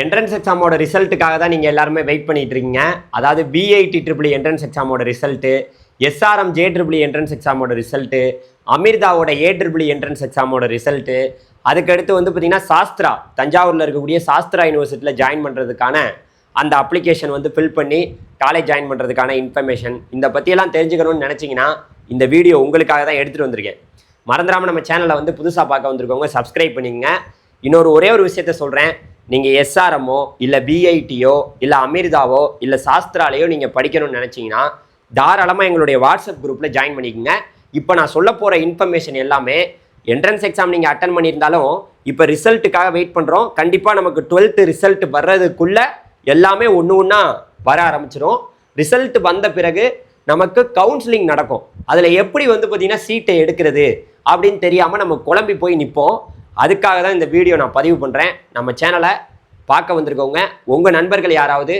Entrance எக்ஸாமோட ரிசல்ட்டுக்காக தான் நீங்கள் எல்லாருமே வெயிட் பண்ணிட்டு இருக்கீங்க. அதாவது BIT என்ட்ரன்ஸ் எக்ஸாமோட ரிசல்ட்டு, SRM JEEE என்ட்ரன்ஸ் எக்ஸாமோட ரிசல்ட்டு, அமிர்தாவோட AEEE என்ட்ரன்ஸ் எக்ஸாமோட ரிசல்ட்டு, அதுக்கடுத்து வந்து பார்த்தீங்கன்னா சாஸ்திரா தஞ்சாவூரில் இருக்கக்கூடிய சாஸ்திரா யூனிவர்சிட்டியில் ஜாயின் பண்ணுறதுக்கான அந்த அப்ளிகேஷன் வந்து ஃபில் பண்ணி காலேஜ் ஜாயின் பண்ணுறதுக்கான இன்ஃபர்மேஷன் இந்த பற்றியெல்லாம் தெரிஞ்சுக்கணும்னு நினச்சிங்கன்னா இந்த வீடியோ உங்களுக்காக தான் எடுத்துகிட்டு வந்திருக்கேன். மறந்துடாமல் நம்ம சேனலை வந்து புதுசாக பார்க்க வந்திருக்கவங்க சப்ஸ்கிரைப் பண்ணிக்கங்க. ஒரே ஒரு விஷயத்த சொல்கிறேன். நீங்கள் SRMோ இல்லை BITயோ இல்லை அமிர்தாவோ இல்லை சாஸ்திராலையோ நீங்கள் படிக்கணும்னு நினச்சிங்கன்னா தாராளமாக எங்களுடைய வாட்ஸ்அப் குரூப்பில் ஜாயின் பண்ணிக்கோங்க. இப்போ நான் சொல்ல போகிற இன்ஃபர்மேஷன் எல்லாமே என்ட்ரன்ஸ் எக்ஸாம் நீங்கள் அட்டன் பண்ணியிருந்தாலும் இப்போ ரிசல்ட்டுக்காக வெயிட் பண்ணுறோம். கண்டிப்பாக நமக்கு 12th ரிசல்ட் வர்றதுக்குள்ளே எல்லாமே ஒன்று ஒன்றா வர ஆரம்பிச்சிடும். ரிசல்ட் வந்த பிறகு நமக்கு கவுன்சிலிங் நடக்கும். அதில் எப்படி வந்து பார்த்திங்கன்னா சீட்டை எடுக்கிறது அப்படின்னு தெரியாமல் நம்ம குழம்பி போய் நிற்போம். அதுக்காக தான் இந்த வீடியோ நான் பதிவு பண்ணுறேன். நம்ம சேனலை பார்க்க வந்திருக்கவங்க உங்கள் நண்பர்கள் யாராவது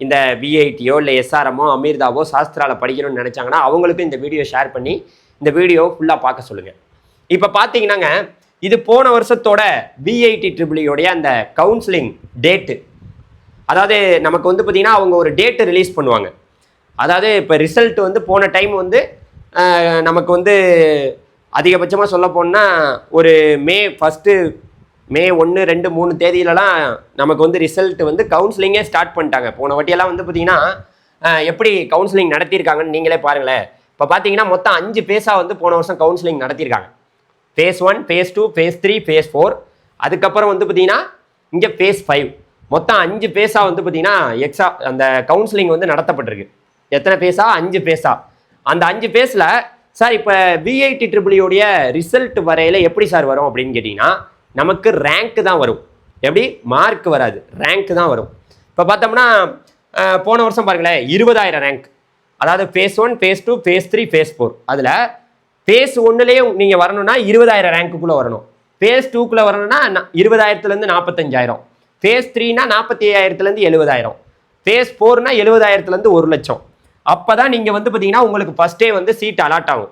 இந்த BITயோ இல்லை SRMோ அமிர்தாவோ சாஸ்திராவில் படிக்கணும்னு நினச்சாங்கன்னா அவங்களுக்கும் இந்த வீடியோ ஷேர் பண்ணி இந்த வீடியோ ஃபுல்லாக பார்க்க சொல்லுங்கள். இப்போ பார்த்தீங்கன்னாங்க இது போன வருஷத்தோட BIT அந்த கவுன்சிலிங் டேட்டு. அதாவது நமக்கு வந்து பார்த்திங்கன்னா அவங்க ஒரு டேட்டு ரிலீஸ் பண்ணுவாங்க. அதாவது இப்போ ரிசல்ட் வந்து போன டைம் வந்து நமக்கு வந்து அதிகபட்சமாக சொல்ல போனால் ஒரு மே 1, மே 1, 2, 3 தேதியிலலாம் நமக்கு வந்து ரிசல்ட் வந்து கவுன்சிலிங்கே ஸ்டார்ட் பண்ணிட்டாங்க. போன வாட்டியெல்லாம் வந்து பார்த்திங்கன்னா எப்படி கவுன்சிலிங் நடத்தியிருக்காங்கன்னு நீங்களே பாருங்களேன். இப்போ பார்த்தீங்கன்னா மொத்தம் 5 ஃபேஸாக வந்து போன வருஷம் கவுன்சிலிங் நடத்தியிருக்காங்க. phase 1, phase 2, phase 3, phase 4, அதுக்கப்புறம் வந்து பார்த்திங்கன்னா இங்கே phase 5. மொத்தம் 5 ஃபேஸாக வந்து பார்த்திங்கன்னா அந்த கவுன்சிலிங் வந்து நடத்தப்பட்டிருக்கு. எத்தனை ஃபேஸா? 5 ஃபேஸா. அந்த 5 ஃபேஸில் சார் இப்போ BIT ரிசல்ட் வரையில் எப்படி சார் வரும் அப்படின்னு கேட்டிங்கன்னா நமக்கு ரேங்க்கு தான் வரும். எப்படி? மார்க் வராது, ரேங்க்கு தான் வரும். இப்போ பார்த்தோம்னா போன வருஷம் பாருங்களேன் 20,000 ரேங்க். அதாவது phase 1, phase 2, phase 3, phase 4. அதில் phase 1லேயே நீங்கள் வரணும்னா 20,000 ரேங்க்குள்ளே வரணும். phase 2க்குள்ளே வரணும்னா 20,000லேருந்து 45,000. phase 3னா 45,000லேருந்து 70,000. phase 4னா 70,000லேருந்து 1,00,000. அப்போ தான் நீங்கள் வந்து பார்த்தீங்கன்னா உங்களுக்கு ஃபஸ்ட்டே வந்து சீட் அலாட் ஆகும்.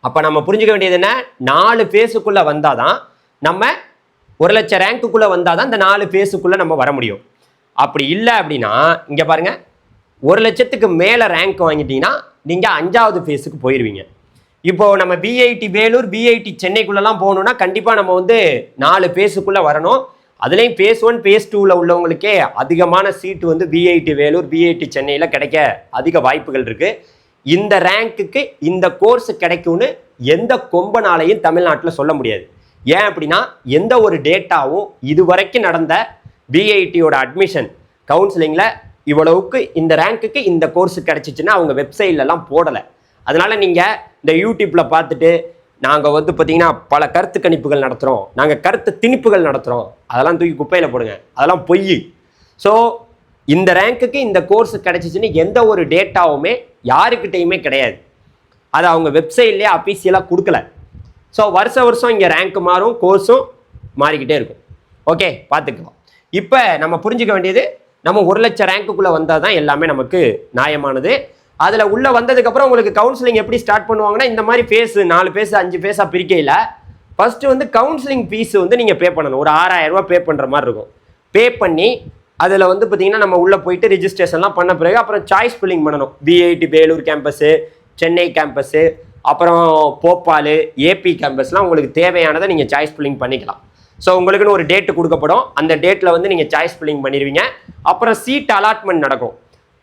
அப்போ நம்ம புரிஞ்சுக்க வேண்டியது என்ன? 4 ஃபேஸுக்குள்ளே வந்தால் தான் நம்ம 1,00,000 ரேங்க்குள்ளே வந்தால் தான் இந்த 4 ஃபேஸுக்குள்ளே நம்ம வர முடியும். அப்படி இல்லை அப்படின்னா இங்கே பாருங்கள் 1,00,000க்கு மேலே ரேங்க் வாங்கிட்டீங்கன்னா நீங்கள் 5வது ஃபேஸுக்கு போயிடுவீங்க. இப்போது நம்ம BIT வேலூர், BIT சென்னைக்குள்ளெல்லாம் போகணுன்னா கண்டிப்பாக நம்ம வந்து 4 ஃபேஸுக்குள்ளே வரணும். அதுலேயும் phase 1, phase 2ல் உள்ளவங்களுக்கே அதிகமான சீட்டு வந்து BIT வேலூர், BIT சென்னையில் கிடைக்க அதிக வாய்ப்புகள் இருக்குது. இந்த ரேங்க்குக்கு இந்த கோர்ஸ் கிடைக்கும்னு எந்த கொம்பனாலையும் தமிழ்நாட்டில் சொல்ல முடியாது. ஏன் அப்படின்னா எந்த ஒரு டேட்டாவும் இதுவரைக்கும் நடந்த BITயோட அட்மிஷன் கவுன்சிலிங்கில் இவ்வளவுக்கு இந்த ரேங்க்குக்கு இந்த கோர்ஸ் கிடைச்சிச்சுன்னா அவங்க வெப்சைட்லலாம் போடலை. அதனால் நீங்கள் இந்த யூடியூப்பில் பார்த்துட்டு நாங்கள் வந்து பார்த்திங்கன்னா பல கருத்து கணிப்புகள் நடத்துகிறோம், நாங்கள் கருத்து திணிப்புகள் நடத்துகிறோம், அதெல்லாம் தூக்கி குப்பையில் போடுங்க. அதெல்லாம் பொய். ஸோ இந்த ரேங்க்குக்கு இந்த கோர்ஸ் கிடச்சிச்சின்னு எந்த ஒரு டேட்டாவுமே யாருக்கிட்டையுமே கிடையாது. அதை அவங்க வெப்சைட்லேயே அஃபீஷியலாக கொடுக்கல. ஸோ வருஷம் இங்கே ரேங்க் மாறும், கோர்ஸும் மாறிக்கிட்டே இருக்கும். ஓகே, பார்த்துக்கலாம். இப்போ நம்ம புரிஞ்சுக்க வேண்டியது நம்ம 1,00,000 ரேங்க்குள்ளே வந்தால் தான் எல்லாமே நமக்கு நியாயமானது. அதில் உள்ளே வந்ததுக்கப்புறம் உங்களுக்கு கவுன்சிலிங் எப்படி ஸ்டார்ட் பண்ணுவாங்கன்னா இந்த மாதிரி ஃபேஸ் 4 ஃபேஸ் 5 ஃபேஸாக பிரிக்கையில் ஃபஸ்ட்டு வந்து கவுன்சிலிங் ஃபீஸ் வந்து நீங்கள் பே பண்ணணும். ஒரு 6,000 ரூபா பே பண்ணுற மாதிரி இருக்கும். பே பண்ணி அதில் வந்து பார்த்திங்கன்னா நம்ம உள்ளே போயிட்டு ரிஜிஸ்ட்ரேஷன்லாம் பண்ண பிறகு அப்புறம் சாய்ஸ் ஃபில்லிங் பண்ணணும். BIT Vellore campus, Chennai campus, அப்புறம் போபால், AP கேம்பஸ்லாம் உங்களுக்கு தேவையானதை நீங்கள் சாய்ஸ் ஃபில்லிங் பண்ணிக்கலாம். ஸோ உங்களுக்குன்னு ஒரு டேட்டு கொடுக்கப்படும். அந்த டேட்டில் வந்து நீங்கள் சாய்ஸ் ஃபில்லிங் பண்ணிடுவீங்க. அப்புறம் சீட் அலாட்மெண்ட் நடக்கும்.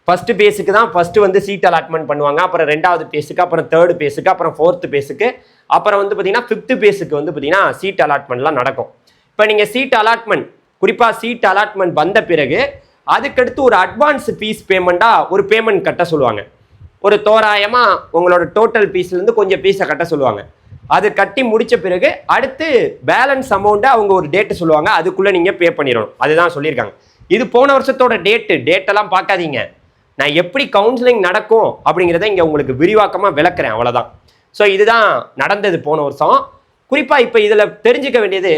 ஃபஸ்ட்டு பேஸுக்கு தான் ஃபஸ்ட்டு வந்து சீட் அலாட்மெண்ட் பண்ணுவாங்க. அப்புறம் 2வது பேஸுக்கு, அப்புறம் 3rd பேஸுக்கு, அப்புறம் 4th பேஸுக்கு, அப்புறம் வந்து பார்த்திங்கன்னா 5th பேஸுக்கு வந்து பார்த்திங்கன்னா சீட் அலாட்மெண்ட்லாம் நடக்கும். இப்போ நீங்கள் சீட் அலாட்மெண்ட், குறிப்பாக சீட் அலாட்மெண்ட் வந்த பிறகு அதுக்கடுத்து ஒரு அட்வான்ஸ் ஃபீஸ் பேமெண்ட்டாக ஒரு பேமெண்ட் கட்ட சொல்லுவாங்க. ஒரு தோராயமாக உங்களோட டோட்டல் ஃபீஸ்லேருந்து கொஞ்சம் ஃபீஸை கட்ட சொல்லுவாங்க. அது கட்டி முடித்த பிறகு அடுத்து பேலன்ஸ் அமௌண்ட்டை அவங்க ஒரு டேட்டு சொல்லுவாங்க. அதுக்குள்ளே நீங்கள் பே பண்ணிடணும். அதுதான் சொல்லியிருக்காங்க. இது போன வருஷத்தோட டேட்டெல்லாம் பார்க்காதீங்க. நான் எப்படி கவுன்சிலிங் நடக்கும் அப்படிங்கிறத இங்கே உங்களுக்கு விரிவாக்கமாக விளக்குறேன், அவ்வளோதான். ஸோ இதுதான் நடந்தது போன வருஷம். குறிப்பாக இப்போ இதில் தெரிஞ்சுக்க வேண்டியது,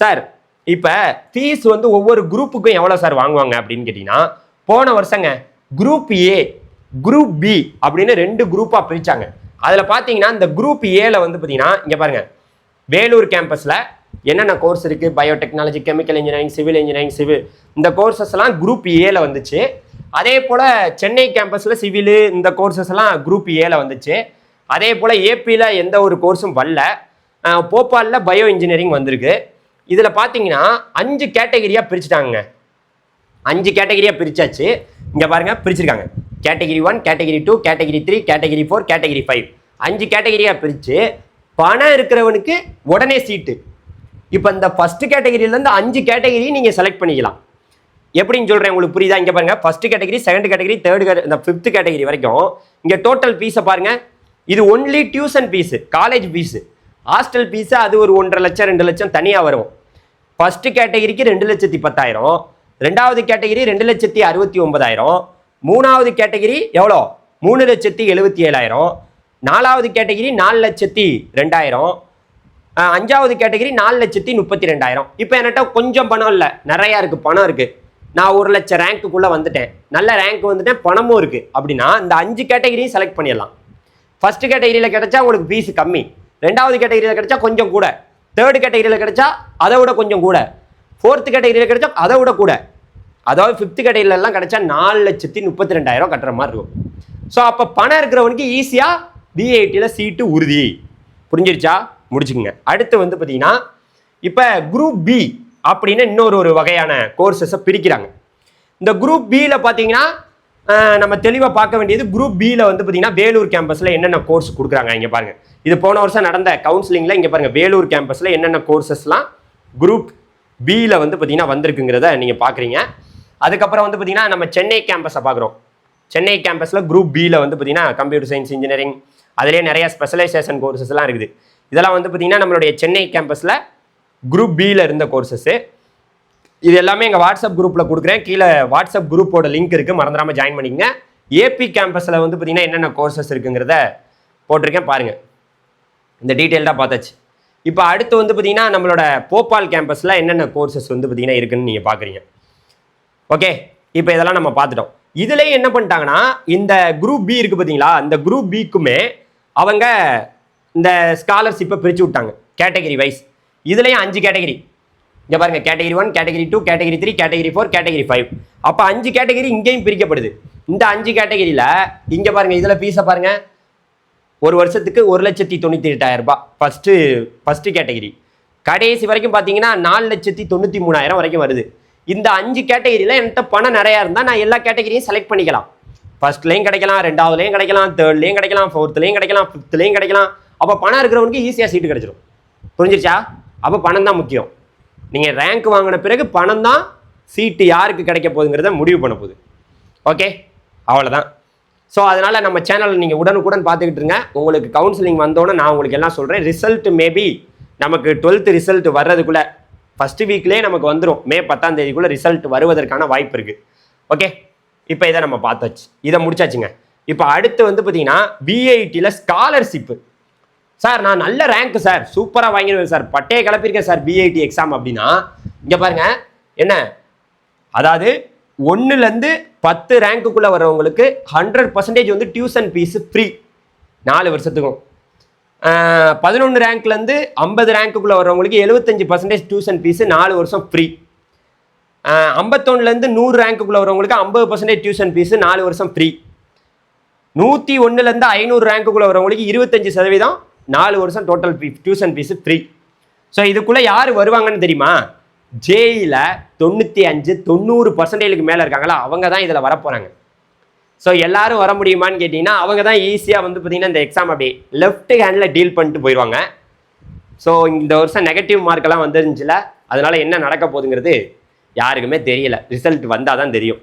சார் இப்போ ஃபீஸ் வந்து ஒவ்வொரு குரூப்புக்கும் எவ்வளோ சார் வாங்குவாங்க அப்படின்னு கேட்டிங்கன்னா போன வருஷங்க குரூப் A, குரூப் B அப்படின்னு 2 குரூப்பாக பிரித்தாங்க. அதில் பார்த்தீங்கன்னா இந்த குரூப் Aல வந்து பார்த்தீங்கன்னா இங்கே பாருங்கள் வேலூர் கேம்பஸில் என்னென்ன கோர்ஸ் இருக்குது, biotechnology, chemical engineering, civil engineering, இந்த கோர்சஸ் எல்லாம் குரூப் ஏல வந்துச்சு. அதே போல் சென்னை கேம்பஸில் சிவிலு இந்த கோர்சஸ் எல்லாம் குரூப் ஏல வந்துச்சு. அதே போல் ஏபியில் எந்த ஒரு கோர்ஸும் வரல. போபாலில் பயோ இன்ஜினியரிங் வந்திருக்கு. இதில் பார்த்தீங்கன்னா 5 கேட்டகரியாக பிரிச்சுட்டாங்க. 5 கேட்டகரியாக பிரிச்சாச்சு. இங்கே பாருங்கள் பிரிச்சிருக்காங்க. Category 1, category 2, category 3, category 4, category 5. 5 கேட்டகரியாக பிரித்து பணம் இருக்கிறவனுக்கு உடனே சீட்டு. இப்போ இந்த ஃபஸ்ட்டு கேட்டகிரியிலேருந்து 5 கேட்டகரி நீங்கள் செலக்ட் பண்ணிக்கலாம். எப்படின்னு சொல்கிறேன் உங்களுக்கு புரியுதா? இங்கே பாருங்கள், ஃபஸ்ட்டு கேட்டகிரி, செகண்ட் கேட்டகிரி, இந்த 5th கேட்டகிரி வரைக்கும் இங்கே டோட்டல் ஃபீஸை பாருங்கள். இது only tuition fees, college fees. Hostel fees அது ஒரு 1.5 லட்சம் 2 லட்சம் தனியாக வரும். ஃபஸ்ட்டு கேட்டகிரிக்கு 2,10,000, ரெண்டாவது கேட்டகிரி 2,69,000, மூணாவது கேட்டகிரி எவ்வளோ 3,77,000, நாலாவது கேட்டகிரி 4,02,000, அஞ்சாவது கேட்டகிரி 4,32,000. இப்போ என்கிட்ட கொஞ்சம் பணம் இல்லை, நிறையா இருக்குது, பணம் இருக்குது, நான் 1 லட்சம் ரேங்க்குள்ளே வந்துட்டேன், நல்ல ரேங்க் வந்துட்டேன், பணமும் இருக்குது அப்படின்னா இந்த 5 கேட்டகிரியும் செலக்ட் பண்ணிடலாம். ஃபஸ்ட்டு கேட்டகிரியில் கிடைச்சா உங்களுக்கு ஃபீஸ் கம்மி, ரெண்டாவது கேட்டகிரியில் கிடைச்சா கொஞ்சம் கூட, தேர்டு கேட்டகிரியில் கிடைச்சா அதை விட கொஞ்சம் கூட, 4th கேட்டகிரியில் கிடைச்சா அதை விட கூட, அதாவது 5th கேட்டகிரியிலலாம் கிடைச்சா 4,32,000 கட்டுற மாதிரி இருக்கும். ஸோ அப்போ பணம் இருக்கிறவனுக்கு ஈஸியாக பிஐடியில் சீட்டு உறுதி. புரிஞ்சிருச்சா? முடிச்சுக்குங்க. அடுத்து வந்து பார்த்தீங்கன்னா இப்போ குரூப் பி அப்படின்னு இன்னொரு வகையான கோர்சஸை பிரிக்கிறாங்க. இந்த குரூப் பியில் பார்த்தீங்கன்னா நம்ம தெளிவாக பார்க்க வேண்டியது, குரூப் பியில் வந்து பார்த்தீங்கன்னா வேலூர் கேம்பஸில் என்னென்ன கோர்ஸ் கொடுக்குறாங்க. இங்கே பாருங்கள், இது போன வருஷம் நடந்த கவுன்சிலிங்கில் இங்கே பாருங்கள் வேலூர் கேம்பஸில் என்னென்ன கோர்சஸ்லாம் குரூப் பியில் வந்து பார்த்தீங்கன்னா வந்திருக்குங்கிறத நீங்கள் பார்க்குறீங்க. அதுக்கப்புறம் வந்து பார்த்தீங்கன்னா நம்ம சென்னை கேம்பஸை பார்க்குறோம். சென்னை கேம்பஸில் குரூப் பியில் வந்து பார்த்தீங்கன்னா கம்ப்யூட்டர் சயின்ஸ் இன்ஜினியரிங், அதிலே நிறைய ஸ்பெஷலைசேஷன் கோர்சஸ்லாம் இருக்குது. இதெல்லாம் வந்து பார்த்தீங்கன்னா நம்மளுடைய சென்னை கேம்பஸில் குரூப் பியில் இருந்த கோர்சஸ்ஸு. இது எல்லாமே எங்கள் வாட்ஸ்அப் குரூப்பில் கொடுக்குறேன், கீழே வாட்ஸ்அப் குரூப்போட லிங்க் இருக்குது, மறந்துடாமல் ஜாயின் பண்ணிக்கங்க. ஏபி கேம்பஸில் வந்து பார்த்தீங்கன்னா என்னென்ன கோர்சஸ் இருக்குங்கிறத போட்டிருக்கேன் பாருங்கள். இந்த டீட்டெயில்டாக பார்த்தாச்சு. இப்போ அடுத்து வந்து பார்த்தீங்கன்னா நம்மளோட போபால் கேம்பஸில் என்னென்ன கோர்சஸ் வந்து பார்த்தீங்கன்னா இருக்குன்னு நீங்கள் பார்க்குறீங்க. ஓகே, இப்போ இதெல்லாம் நம்ம பார்த்துட்டோம். இதுலேயே என்ன பண்ணிட்டாங்கன்னா இந்த குரூப் பி இருக்குது பார்த்தீங்களா, இந்த குரூப் பிக்குமே அவங்க இந்த ஸ்காலர்ஷிப்பை பிரித்து விட்டாங்க கேட்டகிரி வைஸ். இதுலேயும் 5 கேட்டகிரி. இங்கே பாருங்கள், category 1, category 2, category 3, category 4, category 5. அப்போ 5 கேட்டகிரி இங்கேயும் பிரிக்கப்படுது. இந்த 5 கேட்டகிரியில் இங்கே பாருங்கள், இதில் ஃபீஸை பாருங்கள், ஒரு வருஷத்துக்கு 1,98,000 ஃபஸ்ட்டு கேட்டகிரி. கடைசி வரைக்கும் பார்த்தீங்கன்னா 4,93,000 வரைக்கும் வருது. இந்த 5 கேட்டகிரியில் என்கிட்ட பணம் நிறையா இருந்தால் நான் எல்லா கேட்டகிரியும் செலக்ட் பண்ணிக்கலாம். ஃபர்ஸ்ட்லேயும் கிடைக்கலாம், ரெண்டாவதுலேயும் கிடைக்கலாம், தேர்ட்லேயும் கிடைக்கலாம், 4th கிடைக்கலாம், 5th கிடைக்கலாம். அப்போ பணம் இருக்கிறவனுக்கு ஈஸியாக சீட்டு கிடைச்சிடும். புரிஞ்சிருச்சா? அப்போ பணம் தான் முக்கியம். நீங்கள் ரேங்க் வாங்கின பிறகு பணம் தான் சீட்டு யாருக்கு கிடைக்க போகுதுங்கிறத முடிவு பண்ண போகுது. ஓகே, அவ்வளோதான். ஸோ அதனால் நம்ம சேனல் நீங்கள் உடனுக்குடன் பார்த்துக்கிட்டு இருங்க. உங்களுக்கு கவுன்சிலிங் வந்தோன்னே நான் உங்களுக்கு எல்லாம் சொல்கிறேன். ரிசல்ட் மேபி நமக்கு 12th ரிசல்ட் வர்றதுக்குள்ளே ஃபஸ்ட்டு வீக்லேயே நமக்கு வந்துடும். மே 10ஆம் தேதிக்குள்ளே ரிசல்ட் வருவதற்கான வாய்ப்பு இருக்குது. ஓகே, இப்போ இதை நம்ம பார்த்தாச்சு, இதை முடிச்சாச்சுங்க. இப்போ அடுத்து வந்து பார்த்தீங்கன்னா பிஐடியில் ஸ்காலர்ஷிப்பு. சார் நான் நல்ல ரேங்க் சார், சூப்பராக வாங்கிடுவேன் சார், பட்டையை கிளப்பியிருக்கேன் சார் பிஐடி எக்ஸாம் அப்படின்னா இங்கே பாருங்கள் என்ன, அதாவது 1லேருந்து 10 ரேங்க்குள்ளே வர்றவங்களுக்கு 100% வந்து டியூஷன் ஃபீஸு ஃப்ரீ 4 வருஷத்துக்கும். 11 ரேங்க்லேருந்து 50 ரேங்க்குள்ளே வர்றவங்களுக்கு 75% டியூஷன் ஃபீஸு 4 வருஷம் ஃப்ரீ. 51லேருந்து 100 ரேங்க்குள்ளே வரவங்களுக்கு 50% டியூஷன் ஃபீஸு 4 வருஷம் ஃப்ரீ. 101லேருந்து 500 ரேங்க்குள்ளே வரவங்களுக்கு 25% 4 வருஷம் total tuition fees free. So இதுக்குள்ளே யார் வருவாங்கன்னு தெரியுமா? ஜேஇயில் 95-90% மேலே இருக்காங்களா, அவங்க தான் இதில் வரப்போகிறாங்க. ஸோ எல்லாரும் வர முடியுமான்னு கேட்டிங்கன்னா அவங்க தான் ஈஸியாக வந்து பார்த்திங்கன்னா இந்த எக்ஸாம் அப்படி லெஃப்ட் ஹேண்டில் டீல் பண்ணிட்டு போயிடுவாங்க. ஸோ இந்த வருஷம் நெகட்டிவ் மார்க்கெல்லாம் வந்துருந்துச்சுல, அதனால் என்ன நடக்க போகுதுங்கிறது யாருக்குமே தெரியல. ரிசல்ட் வந்தால் தான் தெரியும்.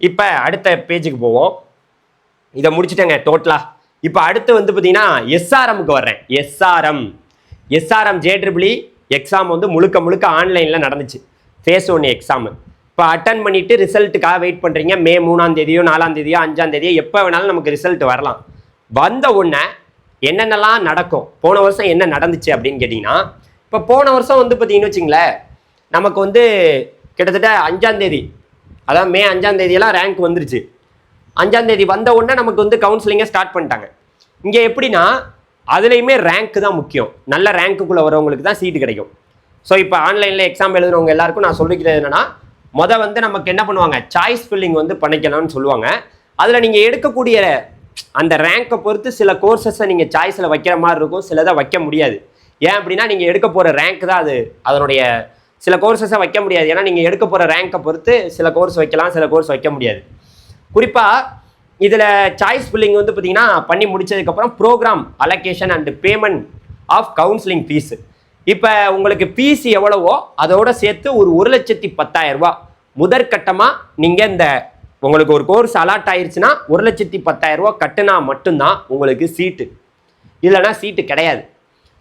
இப்போ அடுத்த பேஜுக்கு போவோம். இதை முடிச்சுட்டேங்க டோட்டலாக. இப்போ அடுத்து வந்து பார்த்தீங்கன்னா எஸ்ஆர்எம்க்கு வர்றேன். எஸ்ஆர்எம் JEEE எக்ஸாம் வந்து முழுக்க ஆன்லைனில் நடந்துச்சு. Face 1 exam. இப்போ அட்டன் பண்ணிவிட்டு ரிசல்ட்டுக்காக வெயிட் பண்ணுறீங்க. மே 3ஆம் தேதியோ 4ஆம் தேதியோ 5ஆம் தேதியோ எப்போ வேணாலும் நமக்கு ரிசல்ட் வரலாம். வந்த உடனே என்னென்னலாம் நடக்கும், போன வருஷம் என்ன நடந்துச்சு அப்படின்னு கேட்டிங்கன்னா, இப்போ போன வருஷம் வந்து பார்த்தீங்கன்னு வச்சுங்களேன், நமக்கு வந்து கிட்டத்தட்ட 5ஆம் தேதி, அதாவது மே 5ஆம் தேதியெல்லாம் ரேங்க் வந்துருச்சு. 5ஆம் தேதி வந்த உடனே நமக்கு வந்து கவுன்சிலிங்கை ஸ்டார்ட் பண்ணிட்டாங்க. இங்கே எப்படின்னா அதுலேயுமே ரேங்க் தான் முக்கியம். நல்ல ரேங்க்குள்ளே வரவங்களுக்கு தான் சீட்டு கிடைக்கும். ஸோ இப்போ ஆன்லைனில் எக்ஸாம் எழுதுறவங்க எல்லாருக்கும் நான் சொல்லிக்கிறது என்னன்னா, வந்து நமக்கு என்ன பண்ணுவாங்க, சாய்ஸ் ஃபில்லிங் வந்து பண்ணிக்கலாம்னு சொல்லுவாங்க. அதில் நீங்கள் எடுக்கக்கூடிய அந்த ரேங்கை பொறுத்து சில கோர்சஸை நீங்கள் சாய்ஸில் வைக்கிற மாதிரி இருக்கும், சிலதை வைக்க முடியாது. ஏன் அப்படின்னா நீங்கள் எடுக்க போகிற ரேங்க் தான் அது, அதனுடைய சில கோர்சஸை வைக்க முடியாது. ஏன்னா நீங்கள் எடுக்க போகிற ரேங்கை பொறுத்து சில கோர்ஸ் வைக்கலாம், சில கோர்ஸ் வைக்க முடியாது. குறிப்பாக இதில் சாய்ஸ் ஃபில்லிங் வந்து பார்த்தீங்கன்னா பண்ணி முடிச்சதுக்கப்புறம் programme allocation and payment of counselling fees. இப்போ உங்களுக்கு ஃபீஸ் எவ்வளவோ அதோட சேர்த்து ஒரு 1,10,000 ரூபா முதற்கட்டமாக நீங்கள் இந்த உங்களுக்கு ஒரு கோர்ஸ் அலாட் ஆயிடுச்சுன்னா 1,10,000 ரூபா கட்டுனா மட்டும்தான் உங்களுக்கு சீட்டு, இல்லைனா சீட்டு கிடையாது.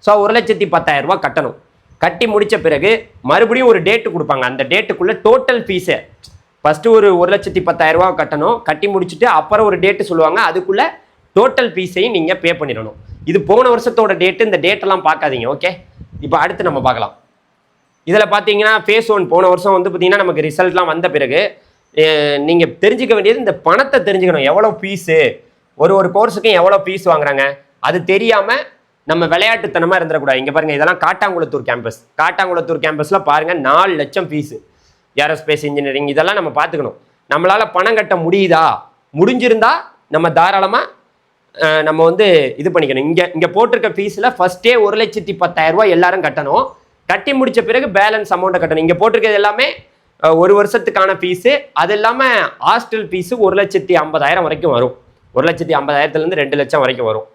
ஸோ 1,10,000 ரூபா கட்டணும். கட்டி முடித்த பிறகு மறுபடியும் ஒரு டேட்டு கொடுப்பாங்க. அந்த டேட்டுக்குள்ளே டோட்டல் ஃபீஸை ஃபஸ்ட்டு ஒரு 1,10,000 ரூபா கட்டணும். கட்டி முடிச்சுட்டு அப்புறம் ஒரு டேட்டு சொல்லுவாங்க, அதுக்குள்ளே டோட்டல் ஃபீஸையும் நீங்கள் பே பண்ணிடணும். இது போன வருஷத்தோட டேட்டு, இந்த டேட்டெல்லாம் பார்க்காதீங்க. ஓகே, இப்போ அடுத்து நம்ம பார்க்கலாம். இதில் பார்த்தீங்கன்னா ஃபேஸ் 1 போன வருஷம் வந்து பார்த்தீங்கன்னா நமக்கு ரிசல்ட்லாம் வந்த பிறகு நீங்கள் தெரிஞ்சுக்க வேண்டியது இந்த பணத்தை தெரிஞ்சுக்கணும். எவ்வளோ ஃபீஸு, ஒரு கோர்ஸுக்கும் எவ்வளோ ஃபீஸ் வாங்குறாங்க அது தெரியாமல் நம்ம விளையாட்டுத்தனமாக இருந்துடக்கூடாது. இங்கே பாருங்கள், இதெல்லாம் காட்டாங்குளத்தூர் கேம்பஸ். காட்டாங்குளத்தூர் கேம்பஸில் பாருங்கள் 4 லட்சம் ஃபீஸு, ஏரோஸ்பேஸ் இன்ஜினியரிங். இதெல்லாம் நம்ம பார்த்துக்கணும். நம்மளால் பணம் கட்ட முடியுதா, முடிஞ்சிருந்தா நம்ம தாராளமாக நம்ம வந்து இது பண்ணிக்கணும். இங்கே போட்டிருக்க ஃபீஸில் ஃபஸ்ட்டே 1,10,000 ரூபா எல்லாரும் கட்டணும். கட்டி முடித்த பிறகு பேலன்ஸ் அமௌண்ட்டை கட்டணும். இங்கே போட்டிருக்கிறது எல்லாமே ஒரு வருஷத்துக்கான ஃபீஸு. அது இல்லாமல் ஹாஸ்டல் ஃபீஸு 1,50,000 வரைக்கும் வரும். 1,50,000லேருந்து 2 லட்சம் வரைக்கும் வரும்.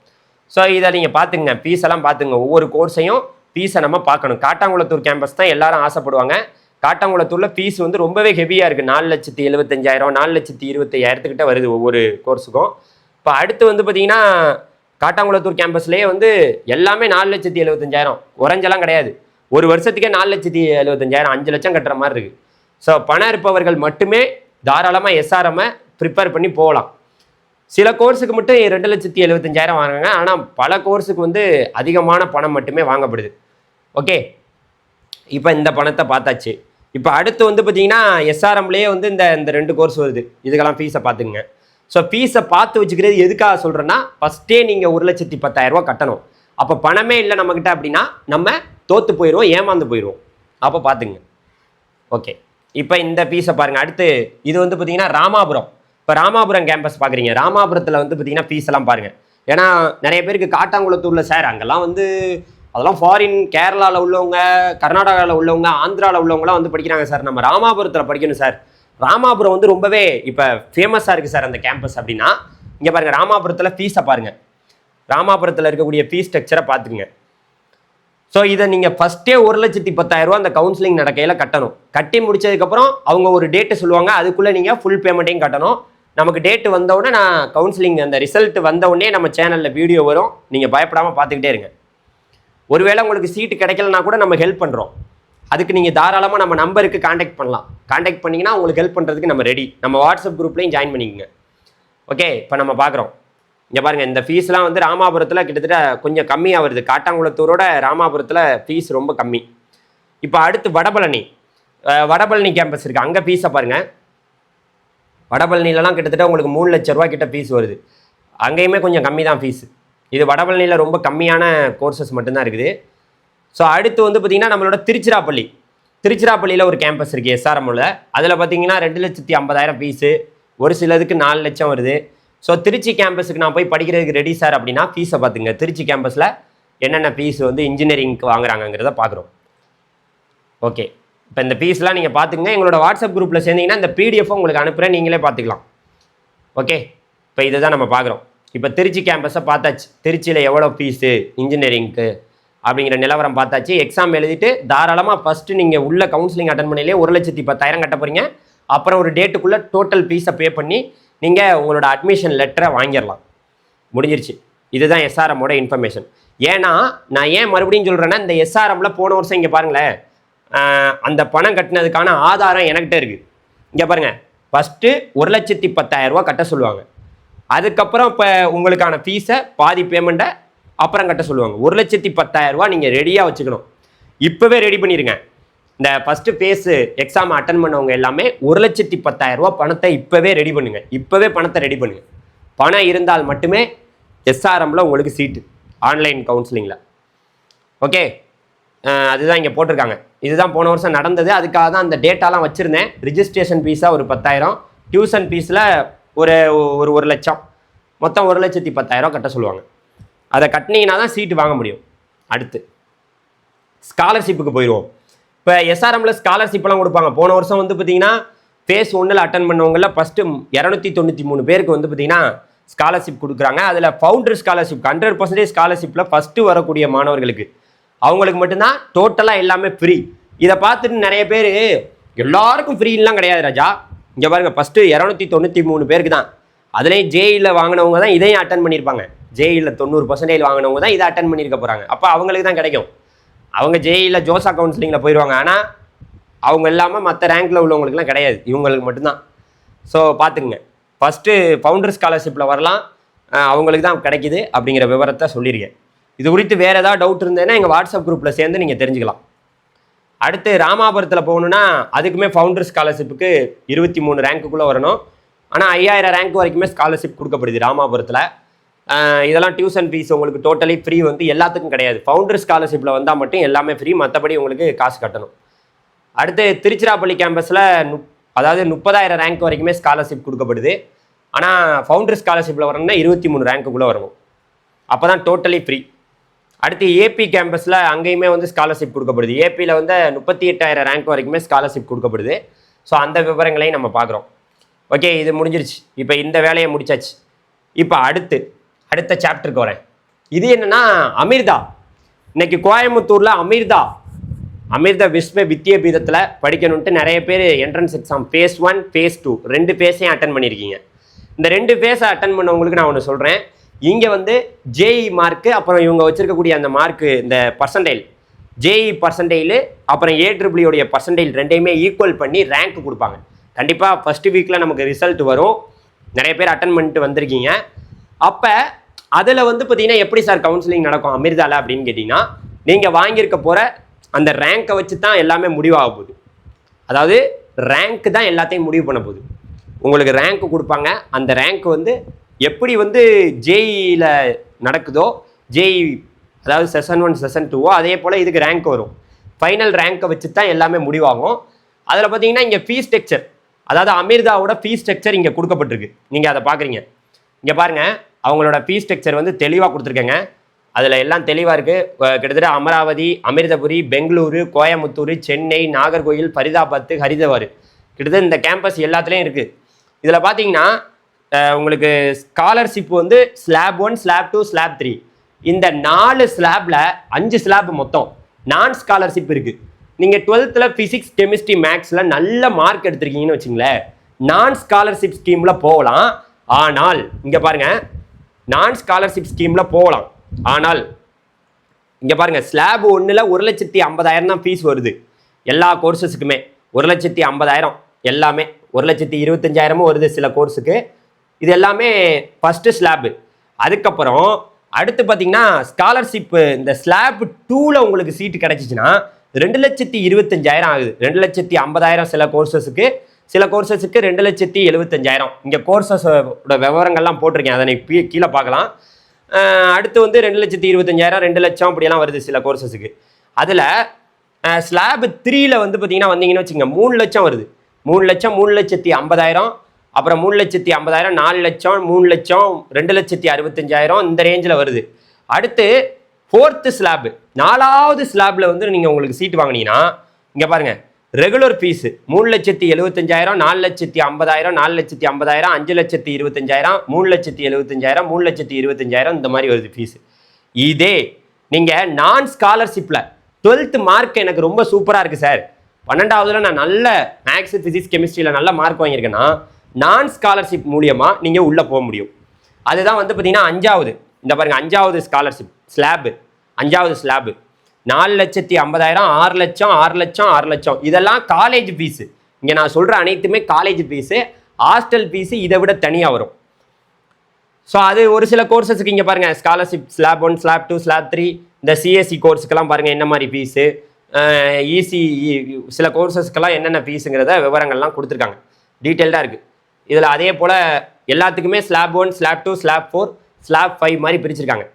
ஸோ இதை நீங்கள் பார்த்துங்க, ஃபீஸெல்லாம் பார்த்துங்க. ஒவ்வொரு கோர்ஸையும் ஃபீஸை நம்ம பார்க்கணும். காட்டாங்குளத்தூர் கேம்பஸ் தான் எல்லாரும் ஆசைப்படுவாங்க. காட்டாங்குளத்தூரில் ஃபீஸ் வந்து ரொம்பவே ஹெவியாக இருக்குது. 4,75,000 4,25,000 வருது ஒவ்வொரு கோர்ஸுக்கும். இப்போ அடுத்து வந்து பார்த்தீங்கன்னா காட்டாங்குளத்தூர் கேம்பஸ்லேயே வந்து எல்லாமே 4,75,000 குறைஞ்செல்லாம் கிடையாது. ஒரு வருஷத்துக்கே 4,75,000 5 லட்சம் கட்டுற மாதிரி இருக்குது. ஸோ பணம் இருப்பவர்கள் மட்டுமே தாராளமாக எஸ்ஆர்எம்மை ப்ரிப்பேர் பண்ணி போகலாம். சில கோர்ஸுக்கு மட்டும் 2,75,000 வாங்குறாங்க. ஆனால் பல கோர்ஸுக்கு வந்து அதிகமான பணம் மட்டுமே வாங்கப்படுது. ஓகே, இப்போ இந்த பணத்தை பார்த்தாச்சு. இப்போ அடுத்து வந்து பார்த்தீங்கன்னா எஸ்ஆர்எம்லேயே வந்து இந்த 2 கோர்ஸ் வருது. இதுக்கெல்லாம் ஃபீஸை பார்த்துக்குங்க. ஸோ ஃபீஸை பார்த்து வச்சுக்கிறது எதுக்காக சொல்கிறேன்னா, ஃபஸ்ட்டே நீங்கள் 1,10,000 ரூபா கட்டணும். அப்போ பணமே இல்லை நம்மக்கிட்ட அப்படின்னா நம்ம தோற்று போயிடுவோம், ஏமாந்து போயிடுவோம். அப்போ பார்த்துங்க. ஓகே, இப்போ இந்த ஃபீஸை பாருங்கள். அடுத்து இது வந்து பார்த்தீங்கன்னா ராமாபுரம். இப்போ ராமாபுரம் கேம்பஸ் பார்க்குறீங்க. ராமாபுரத்தில் வந்து பார்த்தீங்கன்னா ஃபீஸ் எல்லாம் பாருங்கள். ஏன்னா நிறைய பேருக்கு காட்டாங்குளத்தூரில் சார் அங்கெல்லாம் வந்து அதெல்லாம் ஃபாரின், கேரளாவில் உள்ளவங்க, கர்நாடகாவில் உள்ளவங்க, ஆந்திராவில் உள்ளவங்களாம் வந்து படிக்கிறாங்க சார், நம்ம ராமாபுரத்தில் படிக்கணும் சார். ராமாபுரம் வந்து ரொம்பவே இப்போ ஃபேமஸாக இருக்குது சார் அந்த கேம்பஸ் அப்படின்னா, இங்கே பாருங்கள் ராமாபுரத்தில் ஃபீஸை பாருங்கள். ராமாபுரத்தில் இருக்கக்கூடிய ஃபீஸ் ஸ்ட்ரக்சரை பார்த்துக்குங்க. ஸோ இதை நீங்கள் ஃபஸ்ட்டே 1,10,000 ரூபா அந்த கவுன்சிலிங் நடக்கையில் கட்டணும். கட்டி முடிச்சதுக்கப்புறம் அவங்க ஒரு டேட்டு சொல்லுவாங்க, அதுக்குள்ளே நீங்கள் ஃபுல் பேமெண்ட்டையும் கட்டணும். நமக்கு டேட்டு வந்தவுடனே நான் கவுன்சிலிங் அந்த ரிசல்ட் வந்தவுடனே நம்ம சேனலில் வீடியோ வரும், நீங்கள் பயப்படாமல் பார்த்துக்கிட்டே இருங்க. ஒருவேளை உங்களுக்கு சீட்டு கிடைக்கலனா கூட நம்ம ஹெல்ப் பண்ணுறோம். அதுக்கு நீங்கள் தாராளமாக நம்ம நம்பருக்கு காண்டாக்ட் பண்ணலாம். காண்டாக்ட் பண்ணிங்கன்னா உங்களுக்கு ஹெல்ப் பண்ணுறதுக்கு நம்ம ரெடி. நம்ம வாட்ஸ்அப் குரூப்லேயும் ஜாயின் பண்ணிக்கோங்க. ஓகே, இப்போ நம்ம பார்க்குறோம். இங்கே பாருங்கள், இந்த ஃபீஸ்லாம் வந்து ராமாபுரத்தில் கிட்டத்தட்ட கொஞ்சம் கம்மியாக வருது. காட்டாங்குளத்தூரோட ராமாபுரத்தில் ஃபீஸ் ரொம்ப கம்மி. இப்போ அடுத்து வடபழனி கேம்பஸ் இருக்குது. அங்கே ஃபீஸை பாருங்கள். வடபழனிலலாம் கிட்டத்தட்ட உங்களுக்கு 3 லட்ச ரூபா கிட்ட ஃபீஸ் வருது. அங்கேயுமே கொஞ்சம் கம்மி தான் ஃபீஸு. இது வடபழனியில் ரொம்ப கம்மியான கோர்சஸ் மட்டும்தான் இருக்குது. ஸோ அடுத்து வந்து பார்த்திங்கன்னா நம்மளோட திருச்சிராப்பள்ளியில் ஒரு கேம்பஸ் இருக்குது எஸ்ஆர்எம்மில். அதில் பார்த்தீங்கன்னா 2,50,000 ஃபீஸு, ஒரு சிலதுக்கு 4 லட்சம் வருது. ஸோ திருச்சி கேம்பஸுக்கு நான் போய் படிக்கிறதுக்கு ரெடி சார் அப்படின்னா ஃபீஸை பார்த்துங்க. திருச்சி கேம்பஸில் என்னென்ன ஃபீஸ் வந்து இன்ஜினியரிங்க்கு வாங்குறாங்கிறத பார்க்குறோம். ஓகே, இப்போ இந்த ஃபீஸ்லாம் நீங்கள் பார்த்துங்க. எங்களோட வாட்ஸ்அப் குரூப்பில் சேர்ந்தீங்கன்னா இந்த பிடிஎஃப் உங்களுக்கு அனுப்புகிறேன், நீங்களே பார்த்துக்கலாம். ஓகே, இப்போ இதை தான் நம்ம பார்க்குறோம். இப்போ திருச்சி கேம்பஸை பார்த்தாச்சு. திருச்சியில் எவ்வளோ ஃபீஸு இன்ஜினியரிங்க்கு அப்படிங்கிற நிலவரம் பார்த்தாச்சு. எக்ஸாம் எழுதிட்டு தாராளமாக ஃபஸ்ட்டு நீங்கள் உள்ள கவுன்சிலிங் அட்டன் பண்ணிலே 1,10,000 கட்ட போகிறீங்க. அப்புறம் ஒரு டேட்டுக்குள்ளே டோட்டல் ஃபீஸை பே பண்ணி நீங்கள் உங்களோட அட்மிஷன் லெட்டரை வாங்கிடலாம். முடிஞ்சிருச்சு. இதுதான் எஸ்ஆர்எம்மோட இன்ஃபர்மேஷன். ஏன்னா நான் ஏன் மறுபடியும் சொல்கிறேன்னா, இந்த எஸ்ஆர்எம்மில் போன வருஷம் இங்கே பாருங்களேன், அந்த பணம் கட்டினதுக்கான ஆதாரம் என்கிட்ட இருக்குது. இங்கே பாருங்கள், ஃபஸ்ட்டு 1,10,000 ரூபா கட்ட சொல்லுவாங்க. அதுக்கப்புறம் இப்போ உங்களுக்கான ஃபீஸை பாதி பேமெண்ட்டை அப்புறம் கட்ட சொல்லுவாங்க. 1,10,000 ரூபா நீங்கள் ரெடியாக வச்சுக்கணும். இப்போவே ரெடி பண்ணிடுங்க. இந்த ஃபஸ்ட்டு ஃபேஸு எக்ஸாம் அட்டன் பண்ணவங்க எல்லாமே 1,10,000 ரூபா பணத்தை இப்போவே ரெடி பண்ணுங்கள். இப்போவே பணத்தை ரெடி பண்ணுங்கள். பணம் இருந்தால் மட்டுமே எஸ்ஆர்எம்மில் உங்களுக்கு சீட்டு ஆன்லைன் கவுன்சிலிங்கில். ஓகே, அதுதான் இங்கே போட்டிருக்காங்க. இதுதான் போன வருஷம் நடந்தது. அதுக்காக தான் அந்த டேட்டாலாம் வச்சுருந்தேன். ரிஜிஸ்ட்ரேஷன் ஃபீஸாக ஒரு 10,000, டியூஷன் ஃபீஸில் ஒரு ஒரு 1 லட்சம், மொத்தம் 1,10,000 கட்ட சொல்லுவாங்க. அதை கட்டினீங்கன்னா தான் சீட்டு வாங்க முடியும். அடுத்து ஸ்காலர்ஷிப்புக்கு போயிடுவோம். இப்போ எஸ்ஆர்எம்மில் ஸ்காலர்ஷிப்லாம் கொடுப்பாங்க. போன வருஷம் வந்து பார்த்தீங்கன்னா ஃபேஸ் 1 அட்டன் பண்ணவங்களில் ஃபஸ்ட்டு 293 பேருக்கு வந்து பார்த்தீங்கன்னா ஸ்காலர்ஷிப் கொடுக்குறாங்க. அதில் ஃபவுண்டர் ஸ்காலர்ஷிப் 100% ஸ்காலர்ஷிப்பில் ஃபஸ்ட்டு வரக்கூடிய மாணவர்களுக்கு அவங்களுக்கு மட்டும்தான் டோட்டலாக எல்லாமே ஃப்ரீ. இதை பார்த்துட்டு நிறைய பேர் எல்லாருக்கும் ஃப்ரீலாம் கிடையாது ராஜா. இங்கே பாருங்கள், ஃபஸ்ட்டு 293 பேருக்கு தான். அதுலேயும் ஜேஇயில் வாங்கினவங்க தான் இதையும் அட்டன் பண்ணியிருப்பாங்க. ஜேஇயில் 90% வாங்கினவங்க தான் இதை அட்டன் பண்ணியிருக்க போகிறாங்க. அப்போ அவங்களுக்கு தான் கிடைக்கும். அவங்க ஜேஇயில் ஜோசா கவுன்சிலிங்கில் போயிடுவாங்க. ஆனால் அவங்க இல்லாமல் மற்ற ரேங்கில் உள்ளவங்களுக்குலாம் கிடையாது, இவங்களுக்கு மட்டும்தான். ஸோ பார்த்துக்குங்க, ஃபஸ்ட்டு ஃபவுண்டர் ஸ்காலர்ஷிப்பில் வரலாம், அவங்களுக்கு தான் கிடைக்கிது அப்படிங்கிற விவரத்தை சொல்லியிருக்கேன். இது குறித்து வேறு ஏதாவது டவுட் இருந்ததுன்னா எங்கள் வாட்ஸ்அப் குரூப்பில் சேர்ந்து நீங்கள் தெரிஞ்சுக்கலாம். அடுத்து ராமாபுரத்தில் போகணுன்னா அதுக்குமே ஃபவுண்டர் ஸ்காலர்ஷிப்புக்கு 23 ரேங்க்குள்ளே வரணும். ஆனால் 5000 ரேங்க் வரைக்குமே ஸ்காலர்ஷிப் கொடுக்கப்படுது ராமாபுரத்தில். இதெல்லாம் டியூஷன் ஃபீஸ் உங்களுக்கு டோட்டலி ஃப்ரீ வந்து எல்லாத்துக்கும் கிடையாது. ஃபவுண்டர் ஸ்காலர்ஷிப்பில் வந்தால் மட்டும் எல்லாமே ஃப்ரீ, மற்றபடி உங்களுக்கு காசு கட்டணும். அடுத்து திருச்சிராப்பள்ளி கேம்பஸில் அதாவது 30,000 ரேங்க் வரைக்குமே ஸ்காலர்ஷிப் கொடுக்கப்படுது. ஆனால் ஃபவுண்டர் ஸ்காலர்ஷிப்பில் வரணும்னா 23 ரேங்க்குள்ளே வரணும், அப்போ தான் டோட்டலி ஃப்ரீ. அடுத்து ஏபி கேம்பஸில் அங்கேயுமே வந்து ஸ்காலர்ஷிப் கொடுக்கப்படுது. ஏபியில் வந்து 38,000 ரேங்க் வரைக்குமே ஸ்காலர்ஷிப் கொடுக்கப்படுது. ஸோ அந்த விவரங்களையும் நம்ம பார்க்குறோம். ஓகே, இது முடிஞ்சிருச்சு. இப்போ இந்த வேலையை முடிச்சாச்சு. இப்போ அடுத்த சாப்டருக்கு வரேன். இது என்னென்னா அமிர்தா. இன்னைக்கு கோயம்புத்தூரில் அமிர்தா விஸ்வ வித்யாபீடத்தில் படிக்கணுன்ட்டு நிறைய பேர் என்ட்ரன்ஸ் எக்ஸாம் ஃபேஸ் 1 ஃபேஸ் 2 2 ஃபேஸையும் அட்டன் பண்ணியிருக்கீங்க. இந்த 2 ஃபேஸை அட்டன் பண்ணவங்களுக்கு நான் ஒன்று சொல்கிறேன். இங்கே வந்து ஜேஇ மார்க்கு, அப்புறம் இவங்க வச்சுருக்கக்கூடிய அந்த மார்க்கு, இந்த பர்சன்டைல் ஜேஇ பர்சன்டைலு அப்புறம் ஏட்ரிபிளியோடைய பர்சன்டைல் ரெண்டையுமே ஈக்குவல் பண்ணி ரேங்க் கொடுப்பாங்க. கண்டிப்பாக ஃபஸ்ட்டு வீக்கில் நமக்கு ரிசல்ட் வரும். நிறைய பேர் அட்டன் பண்ணிட்டு வந்திருக்கீங்க. அப்போ அதில் வந்து பார்த்தீங்கன்னா எப்படி சார் கவுன்சிலிங் நடக்கும் அமிர்தாவில் அப்படின்னு கேட்டிங்கன்னா, நீங்கள் வாங்கியிருக்க போகிற அந்த ரேங்க்கை வச்சு தான் எல்லாமே முடிவாக போகுது. அதாவது ரேங்க்கு தான் எல்லாத்தையும் முடிவு பண்ண போகுது. உங்களுக்கு ரேங்க்கு கொடுப்பாங்க. அந்த ரேங்க் வந்து எப்படி வந்து ஜேஇயில் நடக்குதோ, ஜேஇ அதாவது செஷன் 1 செஷன் 2 அதே போல் இதுக்கு ரேங்க் வரும். ஃபைனல் ரேங்க்கை வச்சு தான் எல்லாமே முடிவாகும். அதில் பார்த்தீங்கன்னா இங்கே ஃபீஸ் ஸ்ட்ரக்சர், அதாவது அமிர்தாவோட ஃபீஸ் ஸ்ட்ரக்சர் இங்கே கொடுக்கப்பட்டிருக்கு. நீங்கள் அதை பார்க்குறீங்க. இங்கே பாருங்கள், அவங்களோட ஃபீஸ் ஸ்ட்ரக்சர் வந்து தெளிவாக கொடுத்துருக்கேங்க. அதில் எல்லாம் தெளிவாக இருக்குது. கிட்டத்தட்ட அமராவதி, அமிர்தபுரி, பெங்களூரு, கோயம்புத்தூர், சென்னை, நாகர்கோயில், ஃபரிதாபாத், ஹரித்வார், கிட்டத்தட்ட இந்த கேம்பஸ் எல்லாத்துலேயும் இருக்குது. இதில் பார்த்தீங்கன்னா உங்களுக்கு ஸ்காலர்ஷிப் வந்து ஸ்லாப் 1, ஸ்லாப் 2, ஸ்லாப் 3 இந்த 4 ஸ்லாப்பில் 5 ஸ்லாப் மொத்தம் நான் ஸ்காலர்ஷிப் இருக்குது. நீங்கள் 12th ஃபிசிக்ஸ், கெமிஸ்ட்ரி, மேக்ஸில் நல்ல மார்க் எடுத்திருக்கீங்கன்னு வச்சுங்களேன், நான் ஸ்காலர்ஷிப் ஸ்கீமில் போகலாம். ஆனால் இங்கே பாருங்கள், நான் ஸ்காலர்ஷிப் ஸ்கீமில் போகலாம். ஆனால் இங்கே பாருங்கள், ஸ்லாப் 1ல் 1,50,000 தான் ஃபீஸ் வருது. எல்லா கோர்சஸுக்குமே 1,50,000 எல்லாமே 1,25,000 வருது சில கோர்ஸுக்கு. இது எல்லாமே ஃபஸ்ட்டு ஸ்லாப்பு. அதுக்கப்புறம் அடுத்து பார்த்தீங்கன்னா ஸ்காலர்ஷிப்பு இந்த ஸ்லாப் 2ல் உங்களுக்கு சீட்டு கிடச்சிச்சின்னா 2,25,000 ஆகுது. 2,50,000 சில கோர்சஸுக்கு, சில கோர்சஸுக்கு 2,75,000. இங்கே கோர்சஸோட விவரங்கள்லாம் போட்டிருக்கேன், அதை நீங்கள் கீழே பார்க்கலாம். அடுத்து வந்து 2,25,000, 2 லட்சம் அப்படியெல்லாம் வருது சில கோர்சஸுக்கு. அதில் ஸ்லாப் 3ல் வந்து பார்த்தீங்கன்னா வந்தீங்கன்னு வச்சுங்க 3 லட்சம் வருது. 3 லட்சம், 3,50,000, அப்புறம் 3,50,000, 4 லட்சம், 3 லட்சம், 2,65,000 இந்த ரேஞ்சில் வருது. அடுத்து 4th ஸ்லாப், 4வது ஸ்லாப்பில் வந்து நீங்கள் உங்களுக்கு சீட்டு வாங்கினீங்கன்னா இங்கே பாருங்கள், ரெகுலர் ஃபீஸு 3,75,000, 4,50,000, 4,50,000, 5,25,000, 3,75,000, 3,25,000 இந்த மாதிரி வருது ஃபீஸு. இதே நீங்கள் நான் ஸ்காலர்ஷிப்பில் 12th மார்க் எனக்கு ரொம்ப சூப்பராக இருக்குது சார், 12வதுல நான் நல்ல மேக்ஸு, ஃபிசிக்ஸ், கெமிஸ்ட்ரியில் நல்ல மார்க் வாங்கியிருக்கேன்னா நான் ஸ்காலர்ஷிப் மூலியமாக நீங்கள் உள்ளே போக முடியும். அதுதான் வந்து பார்த்தீங்கன்னா 5வது, இந்த பாருங்கள் 5வது ஸ்காலர்ஷிப் ஸ்லாப்பு, 5வது ஸ்லாப்பு 4,50,000, 6 லட்சம், 6 லட்சம், 6 லட்சம் இதெல்லாம் காலேஜ் ஃபீஸு. இங்கே நான் சொல்கிற அனைத்துமே காலேஜ் ஃபீஸு. ஹாஸ்டல் ஃபீஸு இதை விட தனியாக வரும். ஸோ அது ஒரு சில கோர்சஸுக்கு இங்கே பாருங்கள், ஸ்காலர்ஷிப் ஸ்லாப் 1, ஸ்லாப் 2, ஸ்லாப் 3 இந்த சிஎஸ்சி கோர்ஸுக்கெல்லாம் பாருங்கள் என்ன மாதிரி ஃபீஸு, ஈசி சில கோர்சஸ்க்கெல்லாம் என்னென்ன ஃபீஸுங்கிறத விவரங்கள்லாம் கொடுத்துருக்காங்க, டீட்டெயில்டாக இருக்குது. இதில் அதே போல் எல்லாத்துக்குமே ஸ்லாப் 1, ஸ்லாப் 2, ஸ்லாப் 4, ஸ்லாப் 5 மாதிரி பிரிச்சிருக்காங்க.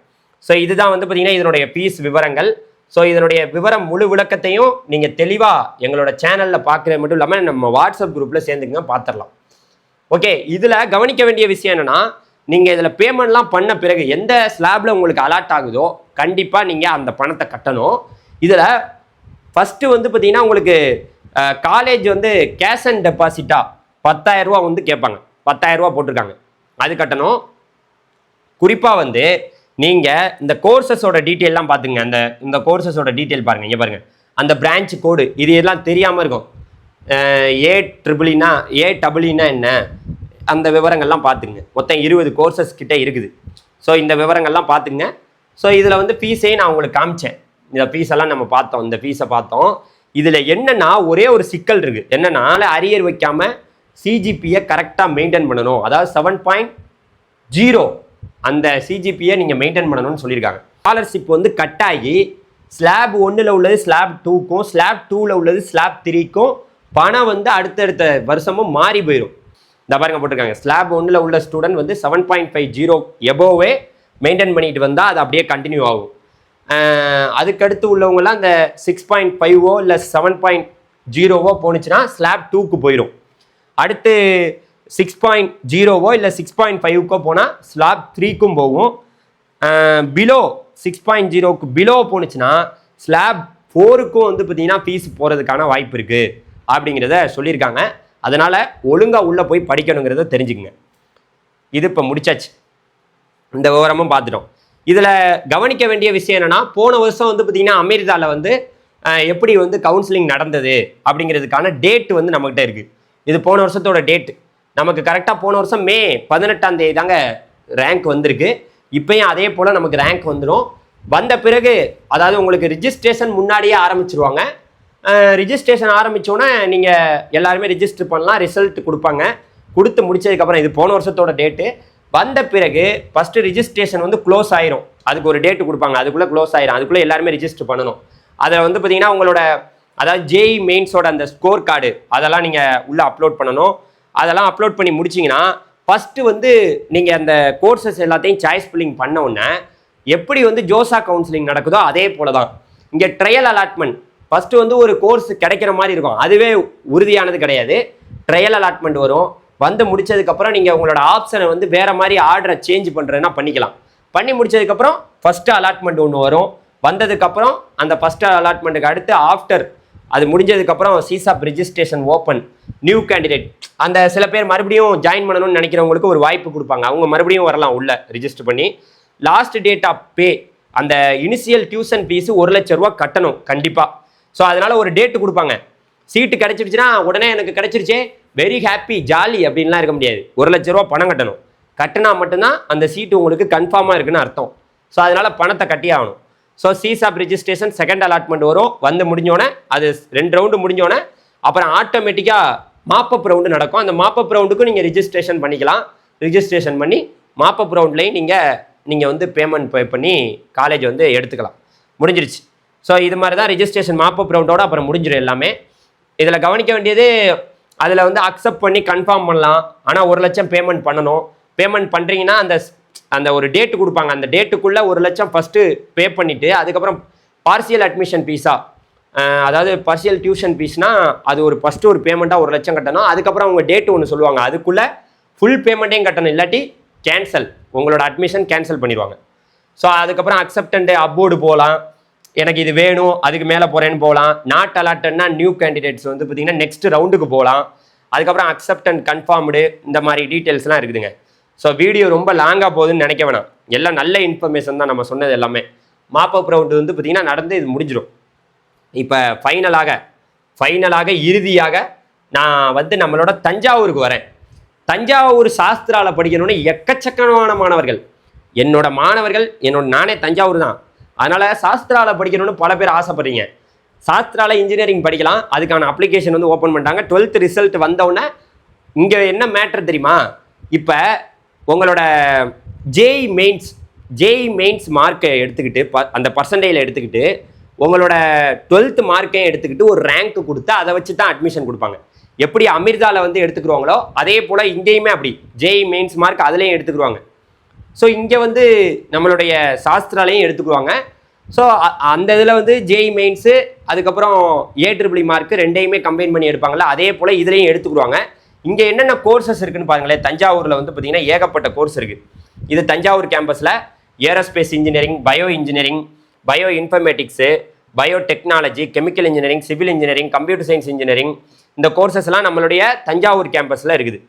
ஸோ இதுதான் வந்து பார்த்திங்கன்னா இதனுடைய ஃபீஸ் விவரங்கள். ஸோ இதனுடைய விவரம் முழு விளக்கத்தையும் நீங்கள் தெளிவாக எங்களோட சேனலில் பார்க்குறது மட்டும் இல்லாமல் நம்ம வாட்ஸ்அப் குரூப்பில் சேர்ந்துங்க பார்த்துடலாம். ஓகே, இதில் கவனிக்க வேண்டிய விஷயம் என்னென்னா, நீங்கள் இதில் பேமெண்ட்லாம் பண்ண பிறகு எந்த ஸ்லாபில் உங்களுக்கு அலாட் ஆகுதோ கண்டிப்பாக நீங்கள் அந்த பணத்தை கட்டணும். இதில் ஃபஸ்ட்டு வந்து பார்த்தீங்கன்னா உங்களுக்கு காலேஜ் வந்து கேஷ் அண்ட் டெபாசிட்டாக 10,000 ரூபா வந்து கேட்பாங்க. 10,000 ரூபா போட்டிருக்காங்க, அது கட்டணும். குறிப்பாக வந்து நீங்கள் இந்த கோர்சஸோட டீட்டெயிலாம் பார்த்துங்க. இந்த கோர்சஸோட டீட்டெயில் பாருங்கள், இங்கே பாருங்கள். அந்த பிரான்ச் கோடு இது எல்லாம் தெரியாமல் இருக்கும். ஏடபிள்யூனா என்ன, அந்த விவரங்கள்லாம் பார்த்துங்க. மொத்தம் 20 கோர்சஸ் கிட்டே இருக்குது. ஸோ இந்த விவரங்கள்லாம் பார்த்துங்க. ஸோ இதில் வந்து ஃபீஸையும் நான் உங்களுக்கு காமிச்சேன். இந்த ஃபீஸெல்லாம் நம்ம பார்த்தோம், இந்த ஃபீஸை பார்த்தோம். இதில் என்னென்னா ஒரே ஒரு சிக்கல் இருக்குது. என்னென்னா அரியர் வைக்காமல் சிஜிபியை கரெக்டாக மெயின்டைன் பண்ணணும். அதாவது 7.0 அந்த சிஜிபியை நீங்கள் மெயின்டைன் பண்ணணும்னு சொல்லியிருக்காங்க. ஸ்காலர்ஷிப் வந்து கட் ஆகி ஸ்லாப் 1ல் உள்ளது ஸ்லாப் 2க்கும், ஸ்லாப் 2ல் உள்ளது ஸ்லாப் 3க்கும் பணம் வந்து அடுத்தடுத்த வருஷமும் மாறி போயிடும். இந்த பாருங்க போட்டிருக்காங்க, ஸ்லாப் 1ல் உள்ள ஸ்டூடெண்ட் வந்து 7.50 எபோவே மெயின்டைன் பண்ணிட்டு வந்தால் அது அப்படியே கண்டினியூ ஆகும். அதுக்கடுத்து உள்ளவங்களாம் இந்த 6.5 இல்லை 7.0 போணுச்சுன்னா ஸ்லாப் 2க்கு போயிடும். அடுத்து 6.0 இல்லை 6.5 போனால் ஸ்லாப் 3க்கும் போகும். பிலோ 6.0க்கு பிலோ போணுச்சுன்னா ஸ்லாப் 4க்கும் வந்து பார்த்தீங்கன்னா ஃபீஸ் போகிறதுக்கான வாய்ப்பு இருக்குது அப்படிங்கிறத சொல்லியிருக்காங்க. அதனால் ஒழுங்காக உள்ளே போய் படிக்கணுங்கிறத தெரிஞ்சுக்குங்க. இது இப்போ முடிச்சாச்சு, இந்த விவரமும் பார்த்துட்டோம். இதில் கவனிக்க வேண்டிய விஷயம் என்னென்னா, போன வருஷம் வந்து பார்த்திங்கன்னா அமெரிக்காவில் வந்து எப்படி வந்து கவுன்சிலிங் நடந்தது அப்படிங்கிறதுக்கான டேட்டு வந்து நம்மகிட்ட இருக்குது. இது போன வருஷத்தோட டேட்டு. நமக்கு கரெக்டாக போன வருஷம் மே 18ஆம் தேதி தாங்க ரேங்க் வந்திருக்கு. இப்போயும் அதே போல் நமக்கு ரேங்க் வந்துடும். வந்த பிறகு அதாவது உங்களுக்கு ரிஜிஸ்ட்ரேஷன் முன்னாடியே ஆரம்பிச்சிருவாங்க. ரிஜிஸ்ட்ரேஷன் ஆரம்பித்தோன்னே நீங்கள் எல்லாருமே ரிஜிஸ்டர் பண்ணலாம், ரிசல்ட் கொடுப்பாங்க. கொடுத்து முடிச்சதுக்கப்புறம், இது போன வருஷத்தோட டேட்டு. வந்த பிறகு ஃபஸ்ட்டு ரிஜிஸ்ட்ரேஷன் வந்து க்ளோஸ் ஆயிரும். அதுக்கு ஒரு டேட்டு கொடுப்பாங்க, அதுக்குள்ளே க்ளோஸ் ஆயிரும். அதுக்குள்ளே எல்லாருமே ரிஜிஸ்டர் பண்ணணும். அதில் வந்து பார்த்தீங்கன்னா உங்களோட அதாவது ஜேஇ மெயின்ஸோட அந்த ஸ்கோர் கார்டு அதெல்லாம் நீங்கள் உள்ளே அப்லோட் பண்ணணும். அதெல்லாம் அப்லோட் பண்ணி முடிச்சிங்கன்னா ஃபஸ்ட்டு வந்து நீங்கள் அந்த கோர்சஸ் எல்லாத்தையும் சாய்ஸ் ஃபில்லிங் பண்ண உடனே எப்படி வந்து ஜோசா கவுன்சிலிங் நடக்குதோ அதே போல தான் இங்கே ட்ரையல் அலாட்மெண்ட். ஃபஸ்ட்டு வந்து ஒரு கோர்ஸ் கிடைக்கிற மாதிரி இருக்கும், அதுவே உறுதியானது கிடையாது. ட்ரையல் அலாட்மெண்ட் வரும். வந்து முடிச்சதுக்கப்புறம் நீங்கள் உங்களோட ஆப்ஷனை வந்து வேறு மாதிரி ஆர்டரை சேஞ்ச் பண்ணுறதுனா பண்ணிக்கலாம். பண்ணி முடிச்சதுக்கப்புறம் ஃபஸ்ட்டு அலாட்மெண்ட் ஒன்று வரும். வந்ததுக்கப்புறம் அந்த ஃபஸ்ட்டு அலாட்மெண்ட்டுக்கு அடுத்து ஆஃப்டர் அது முடிஞ்சதுக்கப்புறம் சீசாப் ரிஜிஸ்ட்ரேஷன் ஓப்பன் நியூ கேண்டிடேட். அந்த சில பேர் மறுபடியும் ஜாயின் பண்ணணும்னு நினைக்கிறவங்களுக்கு ஒரு வாய்ப்பு கொடுப்பாங்க. அவங்க மறுபடியும் வரலாம் உள்ள ரிஜிஸ்டர் பண்ணி. லாஸ்ட் டேட் ஆஃப் பே அந்த இனிஷியல் டியூஷன் ஃபீஸு 1 லட்ச ரூபா கட்டணும் கண்டிப்பாக. ஸோ அதனால் ஒரு டேட்டு கொடுப்பாங்க. சீட்டு கிடச்சிருச்சுன்னா உடனே எனக்கு கிடச்சிருச்சே வெரி ஹாப்பி ஜாலி அப்படின்லாம் இருக்க முடியாது. 1 லட்ச ரூபா பணம் கட்டணும். கட்டினா மட்டும்தான் அந்த சீட்டு உங்களுக்கு கன்ஃபார்மாக இருக்குன்னு அர்த்தம். ஸோ அதனால் பணத்தை கட்டி ஆகணும். ஸோ சீசாப் ரிஜிஸ்ட்ரேஷன் செகண்ட் அலாட்மெண்ட் வரும். வந்து முடிஞ்சோடனே அது 2 ரவுண்டு முடிஞ்சோடனே அப்புறம் ஆட்டோமேட்டிக்காக மாப்பப் ரவுண்டு நடக்கும். அந்த மாப்பப் ரவுண்டுக்கும் நீங்கள் ரிஜிஸ்ட்ரேஷன் பண்ணிக்கலாம். ரிஜிஸ்ட்ரேஷன் பண்ணி மாப்பப் ரவுண்ட்லேயும் நீங்கள் வந்து பேமெண்ட் பே பண்ணி காலேஜ் வந்து எடுத்துக்கலாம். முடிஞ்சிருச்சு. ஸோ இது மாதிரி தான் ரிஜிஸ்ட்ரேஷன் மாப்பப் ரவுண்டோட அப்புறம் முடிஞ்சிடும் எல்லாமே. இதில் கவனிக்க வேண்டியது, அதில் வந்து அக்செப்ட் பண்ணி கன்ஃபார்ம் பண்ணலாம். ஆனால் 1 லட்சம் பேமெண்ட் பண்ணணும். பேமெண்ட் பண்ணுறீங்கன்னா அந்த ஒரு டேட்டு கொடுப்பாங்க. அந்த டேட்டுக்குள்ளே 1 லட்சம் ஃபஸ்ட்டு பே பண்ணிவிட்டு அதுக்கப்புறம் பார்சியல் அட்மிஷன் ஃபீஸாக அதாவது பார்சியல் டியூஷன் ஃபீஸ்னால் அது ஒரு ஃபஸ்ட்டு ஒரு பேமெண்ட்டாக 1 லட்சம் கட்டணும். அதுக்கப்புறம் அவங்க டேட்டு ஒன்று சொல்லுவாங்க, அதுக்குள்ளே ஃபுல் பேமெண்ட்டையும் கட்டணும். இல்லாட்டி கேன்சல், உங்களோட அட்மிஷன் கேன்சல் பண்ணிடுவாங்க. ஸோ அதுக்கப்புறம் அக்செப்டன்ட் அப்போர்டு போகலாம். எனக்கு இது வேணும் அதுக்கு மேலே போகிறேன்னு போகலாம். நாட் அலாட்டட்னா நியூ கேண்டிடேட்ஸ் வந்து பார்த்திங்கன்னா நெக்ஸ்ட் ரவுண்டுக்கு போகலாம். அதுக்கப்புறம் அக்செப்டன்ட் கன்ஃபார்ம்டு இந்த மாதிரி டீட்டெயில்ஸ்லாம் இருக்குதுங்க. ஸோ வீடியோ ரொம்ப லாங்காக போகுதுன்னு நினைக்க வேணாம். எல்லாம் நல்ல இன்ஃபர்மேஷன் தான் நம்ம சொன்னது எல்லாமே. மாப்பப் ரவுண்டு வந்து பார்த்திங்கன்னா நடந்து இது முடிஞ்சிடும். இப்போ ஃபைனலாக இறுதியாக நான் வந்து நம்மளோட தஞ்சாவூருக்கு வரேன். தஞ்சாவூர் சாஸ்திராவில் படிக்கணும்னு எக்கச்சக்கமான மாணவர்கள் என்னோட நானே தஞ்சாவூர் தான். அதனால் சாஸ்திராவில் படிக்கணும்னு பல பேர் ஆசைப்படுறீங்க. சாஸ்திராவில் இன்ஜினியரிங் படிக்கலாம். அதுக்கான அப்ளிகேஷன் வந்து ஓப்பன் பண்ணிட்டாங்க. 12th ரிசல்ட் வந்தவுடனே இங்கே என்ன மேட்ரு தெரியுமா, இப்போ உங்களோட ஜேஇ மெயின்ஸ் மார்க்கை எடுத்துக்கிட்டு அந்த பர்சன்டேஜில் எடுத்துக்கிட்டு உங்களோட 12th மார்க்கையும் எடுத்துக்கிட்டு ஒரு ரேங்க் கொடுத்து அதை வச்சு தான் அட்மிஷன் கொடுப்பாங்க. எப்படி அமிர்தாவில் வந்து எடுத்துக்குருவாங்களோ அதே போல் இங்கேயுமே அப்படி ஜேஇ மெயின்ஸ் மார்க் அதுலேயும் எடுத்துக்குருவாங்க. ஸோ இங்கே வந்து நம்மளுடைய சாஸ்திராலையும் எடுத்துக்குவாங்க. ஸோ அந்த இதில் வந்து ஜேஇ மெயின்ஸு அதுக்கப்புறம் ஏ மார்க்கு ரெண்டையுமே கம்பைன் பண்ணி எடுப்பாங்கள்ல, அதே போல் இதுலேயும் எடுத்துக்கிடுவாங்க. இங்கே என்னென்ன கோர்சஸ் இருக்குன்னு பாருங்களேன். தஞ்சாவூரில் வந்து பார்த்தீங்கன்னா ஏகப்பட்ட கோர்ஸ் இருக்குது. இது தஞ்சாவூர் கேம்பஸில் aerospace engineering, bio engineering, bio informatics, bio technology, chemical engineering, civil engineering, computer science engineering, இந்த கோர்சஸ்லாம் நம்மளுடைய தஞ்சாவூர் கேம்பஸில் இருக்குது.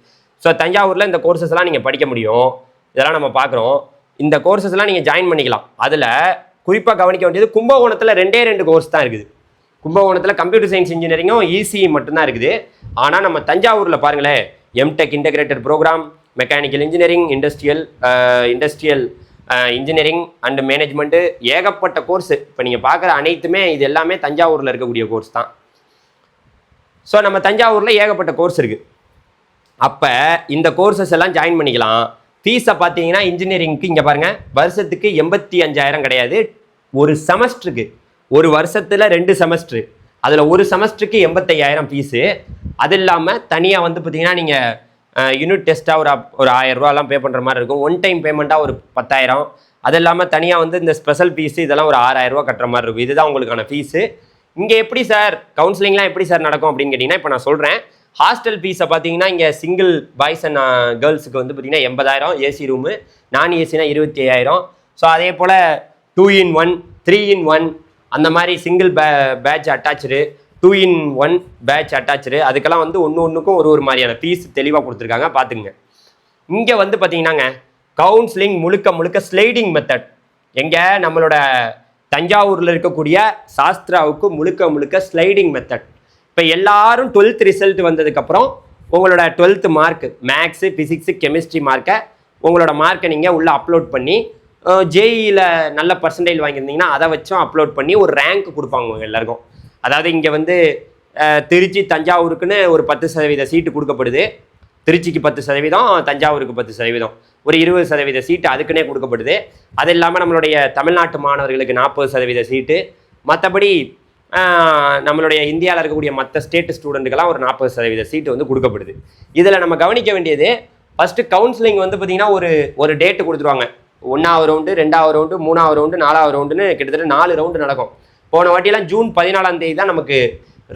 ஸோ தஞ்சாவூரில் இந்த கோர்சஸ்லாம் நீங்கள் படிக்க முடியும். இதெல்லாம் நம்ம பார்க்குறோம். இந்த கோர்சஸ்லாம் நீங்கள் ஜாயின் பண்ணிக்கலாம். அதில் குறிப்பாக கவனிக்க வேண்டியது கும்பகோணத்தில் 2 கோர்ஸ் தான் இருக்குது. கும்பகோணத்தில் கம்ப்யூட்டர் சயின்ஸ் இன்ஜினியரிங்கும் இசிஇ மட்டும்தான் இருக்குது. ஆனால் நம்ம தஞ்சாவூரில் பாருங்களேன், MTech integrated programme, mechanical engineering, industrial engineering and management, ஏகப்பட்ட கோர்ஸு. இப்போ நீங்கள் பார்க்குற அனைத்துமே இது எல்லாமே தஞ்சாவூரில் இருக்கக்கூடிய கோர்ஸ் தான். ஸோ நம்ம தஞ்சாவூரில் ஏகப்பட்ட கோர்ஸ் இருக்குது. அப்போ இந்த கோர்சஸ் எல்லாம் ஜாயின் பண்ணிக்கலாம். ஃபீஸை பார்த்தீங்கன்னா இன்ஜினியரிங்க்கு இங்கே பாருங்கள், வருஷத்துக்கு 85,000 கிடையாது, ஒரு செமஸ்டருக்கு. ஒரு வருஷத்தில் 2 செமஸ்டரு, அதில் ஒரு செமஸ்டருக்கு 85,000 ஃபீஸு. அது இல்லாமல் தனியாக வந்து பார்த்தீங்கன்னா நீங்கள் யூனிட் டெஸ்ட்டாக ஒரு 1000 ரூபாலாம் பே பண்ணுற மாதிரி இருக்கும். ஒன் டைம் பேமெண்ட்டாக ஒரு 10,000. அது இல்லாமல் தனியாக வந்து இந்த ஸ்பெஷல் ஃபீஸு இதெல்லாம் ஒரு 6,000 ரூபா கட்டுற மாதிரி இருக்கும். இதுதான் உங்களுக்கான ஃபீஸு. இங்கே எப்படி சார் கவுன்சிலிங்லாம் எப்படி சார் நடக்கும் அப்படின்னு கேட்டிங்கன்னா, இப்போ நான் சொல்கிறேன். ஹாஸ்டல் ஃபீஸை பார்த்தீங்கன்னா இங்கே சிங்கிள் பாய்ஸ் அண்ட் கேர்ள்ஸுக்கு வந்து பார்த்தீங்கன்னா 80,000 ஏசி ரூமு, நான் ஏசினா 25,000. ஸோ அதே போல் 2-in-1, 3-in-1 அந்த மாதிரி single batch attach, 2-in-1 batch attach, அதுக்கெல்லாம் வந்து ஒன்றுக்கும் ஒரு மாதிரியான ஃபீஸ் தெளிவாக கொடுத்துருக்காங்க, பார்த்துங்க. இங்கே வந்து பார்த்தீங்கன்னாங்க கவுன்சிலிங் முழுக்க ஸ்லைடிங் மெத்தட். எங்கே நம்மளோட தஞ்சாவூரில் இருக்கக்கூடிய சாஸ்திராவுக்கு முழுக்க ஸ்லைடிங் மெத்தட். இப்போ எல்லாரும் 12th ரிசல்ட் வந்ததுக்கப்புறம் உங்களோட 12th mark maths, physics, chemistry மார்க்கை உங்களோட மார்க்கை நீங்கள் உள்ளே அப்லோட் பண்ணி ஜேஇயில் நல்ல பர்சன்டேஜ் வாங்கியிருந்தீங்கன்னா அதை வச்சும் அப்லோட் பண்ணி ஒரு ரேங்க் கொடுப்பாங்க எல்லாருக்கும். அதாவது இங்கே வந்து திருச்சி தஞ்சாவூருக்குன்னு ஒரு 10% சீட்டு கொடுக்கப்படுது. திருச்சிக்கு 10%, தஞ்சாவூருக்கு 10%, ஒரு 20% சீட்டு அதுக்குன்னே கொடுக்கப்படுது. அது இல்லாமல் நம்மளுடைய தமிழ்நாட்டு மாணவர்களுக்கு 40% சீட்டு, மற்றபடி நம்மளுடைய இந்தியாவில் இருக்கக்கூடிய மற்ற ஸ்டேட் ஸ்டூடெண்ட்டுக்கெல்லாம் ஒரு 40% சீட்டு வந்து கொடுக்கப்படுது. இதில் நம்ம கவனிக்க வேண்டியது, ஃபஸ்ட்டு கவுன்சிலிங் வந்து பார்த்திங்கன்னா ஒரு டேட்டு கொடுத்துருவாங்க. 1ஆவது ரவுண்டு, 2ஆவது ரவுண்டு, 3ஆவது ரவுண்டு, 4ஆவது ரவுண்டுன்னு கிட்டத்தட்ட 4 ரவுண்டு நடக்கும். போன வாட்டியெல்லாம் ஜூன் 14ஆம் தேதி தான் நமக்கு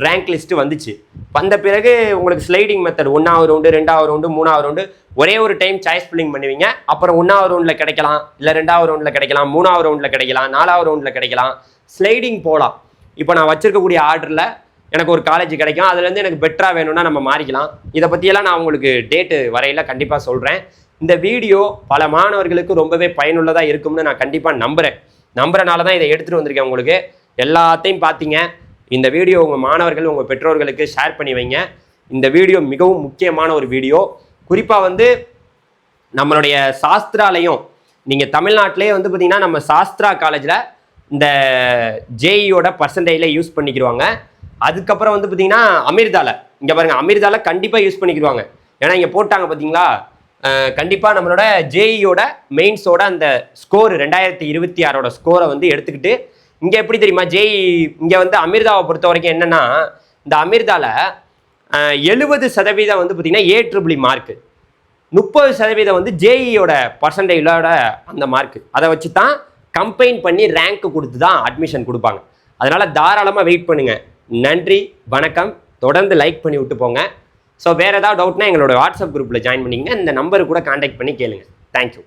ரேங்க் லிஸ்ட்டு வந்துச்சு. வந்த பிறகு உங்களுக்கு ஸ்லைடிங் மெத்தட் 1ஆவது ரவுண்டு, 2ஆவது ரவுண்டு, 3ஆவது ரவுண்டு ஒரே ஒரு டைம் சாய்ஸ் ஃபில்லிங் பண்ணுவீங்க. அப்புறம் 1ஆவது ரவுண்டில் கிடைக்கலாம், இல்லை 2ஆவது ரவுண்டில் கிடைக்கலாம், 3ஆவது ரவுண்டில் கிடைக்கலாம், 4ஆவது ரவுண்டில் கிடைக்கலாம், ஸ்லைடிங் போகலாம். இப்போ நான் வச்சிருக்கக்கூடிய ஆர்டரில் எனக்கு ஒரு காலேஜ் கிடைக்கும், அதுலேருந்து எனக்கு பெட்டராக வேணும்னா நம்ம மாறிக்கலாம். இதை பற்றியெல்லாம் நான் உங்களுக்கு டேட்டு வரையில் கண்டிப்பாக சொல்கிறேன். இந்த வீடியோ பல மாணவர்களுக்கு ரொம்பவே பயனுள்ளதாக இருக்கும்னு நான் கண்டிப்பாக நம்புறனால தான் இதை எடுத்துகிட்டு வந்திருக்கேன். உங்களுக்கு எல்லாத்தையும் பார்த்தீங்க. இந்த வீடியோ உங்கள் மாணவர்கள், உங்கள் பெற்றோர்களுக்கு ஷேர் பண்ணி வைங்க. இந்த வீடியோ மிகவும் முக்கியமான ஒரு வீடியோ. குறிப்பாக வந்து நம்மளுடைய சாஸ்திராலையும், நீங்கள் தமிழ்நாட்டிலே வந்து பார்த்தீங்கன்னா நம்ம சாஸ்திரா காலேஜில் இந்த ஜேஇயோட பர்சன்டேஜில் யூஸ் பண்ணிக்கிடுவாங்க. அதுக்கப்புறம் வந்து பார்த்தீங்கன்னா அமிர்தாவில், இங்கே பாருங்கள், அமிர்தாவில் கண்டிப்பாக யூஸ் பண்ணிக்கிடுவாங்க. ஏன்னா இங்கே போட்டாங்க பார்த்தீங்களா, கண்டிப்பாக நம்மளோட ஜேஇயோட மெயின்ஸோட அந்த ஸ்கோர் 2026 ஸ்கோரை வந்து எடுத்துக்கிட்டு, இங்கே எப்படி தெரியுமா ஜேஇ இங்கே வந்து அமிர்தாவை பொறுத்த வரைக்கும் என்னென்னா, இந்த அமிர்தாவில் 70% வந்து பார்த்தீங்கன்னா ஏ மார்க்கு, 30% வந்து ஜேஇயோட பர்சன்டேஜோட அந்த மார்க்கு, அதை வச்சு தான் கம்பைன் பண்ணி ரேங்க் கொடுத்து தான் அட்மிஷன் கொடுப்பாங்க. அதனால் தாராளமாக வெயிட் பண்ணுங்கள். நன்றி, வணக்கம். தொடர்ந்து லைக் பண்ணி விட்டு போங்க. ஸோ வேறு ஏதாவது டவுட்னா எங்களோட வாட்ஸ்அப் குரூப்பில் ஜாயின் பண்ணிங்க. இந்த நம்பருக்கு கூட கான்டாக்ட் பண்ணி கேளுங்க. தேங்க்யூ.